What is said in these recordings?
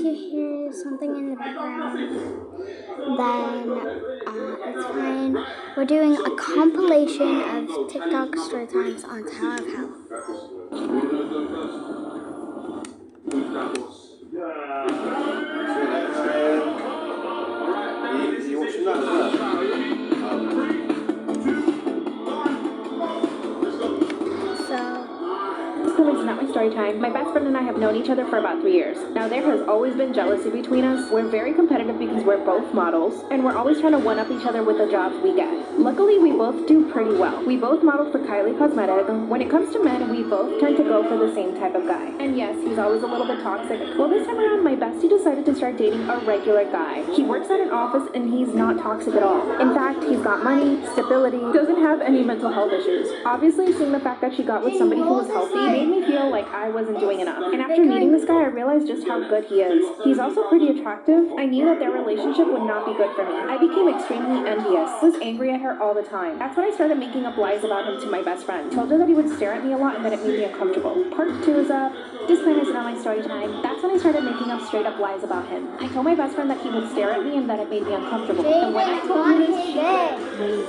you hear something in the background, then it's fine. We're doing a compilation of TikTok story times on Tower of Hell. You watching that as well? It's not my story time. My best friend and I have known each other for about 3 years. Now there has always been jealousy between us. We're very competitive because we're both models, and we're always trying to one-up each other with the jobs we get. Luckily, we both do pretty well. We both modeled for Kylie Cosmetics. When it comes to men, we both tend to go for the same type of guy. And yes, he's always a little bit toxic. Well, this time around, my bestie decided to start dating a regular guy. He works at an office and he's not toxic at all. In fact, he's got money, stability, doesn't have any mental health issues. Obviously, seeing the fact that she got with somebody who was healthy made me feel like I wasn't doing enough. And after meeting this guy, I realized just how good he is. He's also pretty attractive. I knew that their relationship would not be good for me. I became extremely envious. I was angry at her all the time. That's when I started making up lies about him to my best friend. Told her that he would stare at me a lot and that it made me uncomfortable. Part 2 is up. Disclaimer is not my story time. That's when I started making up straight up lies about him. I told my best friend that he would stare at me and that it made me uncomfortable. And when I told her this, she actually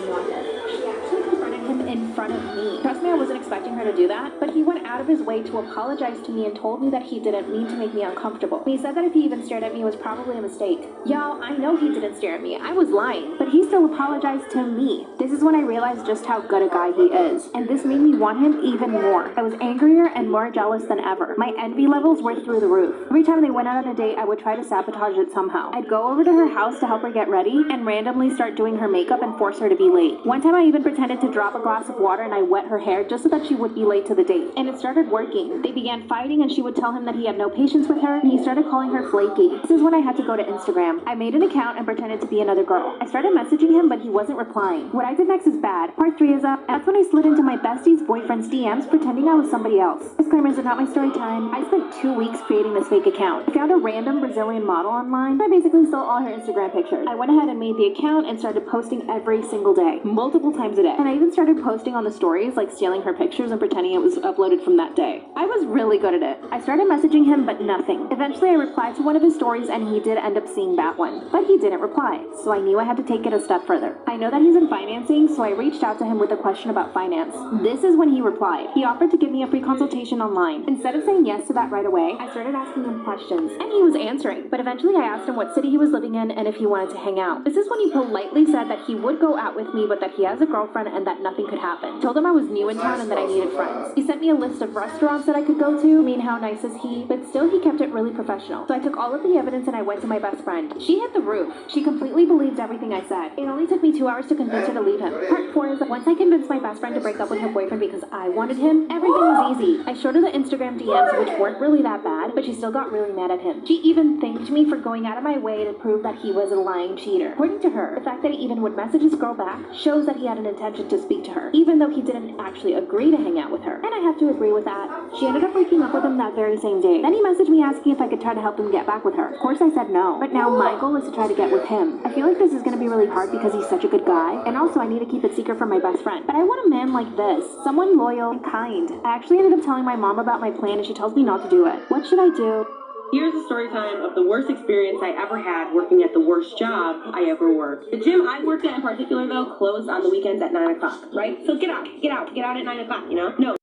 confronted him in front of me. Trust me, I wasn't expecting her to do that, but he went out of his way to apologize to me and told me that he didn't mean to make me uncomfortable. He said that if he even stared at me, it was probably a mistake. Y'all, I know he didn't stare at me. I was lying, but he still apologized to me. This is when I realized just how good a guy he is, and this made me want him even more. I was angrier and more jealous than ever. My envy levels were through the roof. Every time they went out on a date, I would try to sabotage it somehow. I'd go over to her house to help her get ready and randomly start doing her makeup and force her to be late. One time I even pretended to drop a glass of water and I wet her hair just so that she would be late to the date. And it started working. They began fighting and she would tell him that he had no patience with her and he started calling her flaky. This is when I had to go to Instagram. I made an account and pretended to be another girl. I started messaging him but he wasn't replying. What I did next is bad. Part 3 is up. That's when I slid into my bestie's boyfriend's DMs pretending I was somebody else. Disclaimers are not my story time. I spent 2 weeks creating this fake account. I found a random Brazilian model online. I basically stole all her Instagram pictures. I went ahead and made the account and started posting every single day. Multiple times a day. And I even started posting on the stories, like stealing her pictures and pretending it was uploaded from that day. I was really good at it. I started messaging him, but nothing. Eventually, I replied to one of his stories, and he did end up seeing that one. But he didn't reply, so I knew I had to take it a step further. I know that he's in financing, so I reached out to him with a question about finance. This is when he replied. He offered to give me a free consultation online. Instead of saying yes to that right away, I started asking him questions, and he was answering. But eventually, I asked him what city he was living in and if he wanted to hang out. This is when he politely said that he would go out with me, but that he has a girlfriend and that nothing could happen. Told him I was new in town and that I needed friends. He sent me a list of restaurants that I could go to. I mean, how nice is he? But still, he kept it really professional. So I took all of the evidence and I went to my best friend. She hit the roof. She completely believed everything I said. It only took me 2 hours to convince her to leave him. Part 4 is that once I convinced my best friend to break up with her boyfriend because I wanted him, everything was easy. I showed her the Instagram DMs, which weren't really that bad, but she still got really mad at him. She even thanked me for going out of my way to prove that he was a lying cheater. According to her, the fact that he even would message his girl back shows that he had an intention to speak to her, even though he didn't actually agree to hang out with her. And I have to agree with that. She ended up breaking up with him that very same day. Then he messaged me asking if I could try to help him get back with her. Of course I said no, but now my goal is to try to get with him. I feel like this is going to be really hard because he's such a good guy, and also I need to keep it secret from my best friend. But I want a man like this, someone loyal and kind. I actually ended up telling my mom about my plan and she tells me not to do it. What should I do? Here's a story time of the worst experience I ever had working at the worst job I ever worked. The gym I worked at in particular, though, closed on the weekends at 9 o'clock, right? So get out at 9 o'clock, you know? No,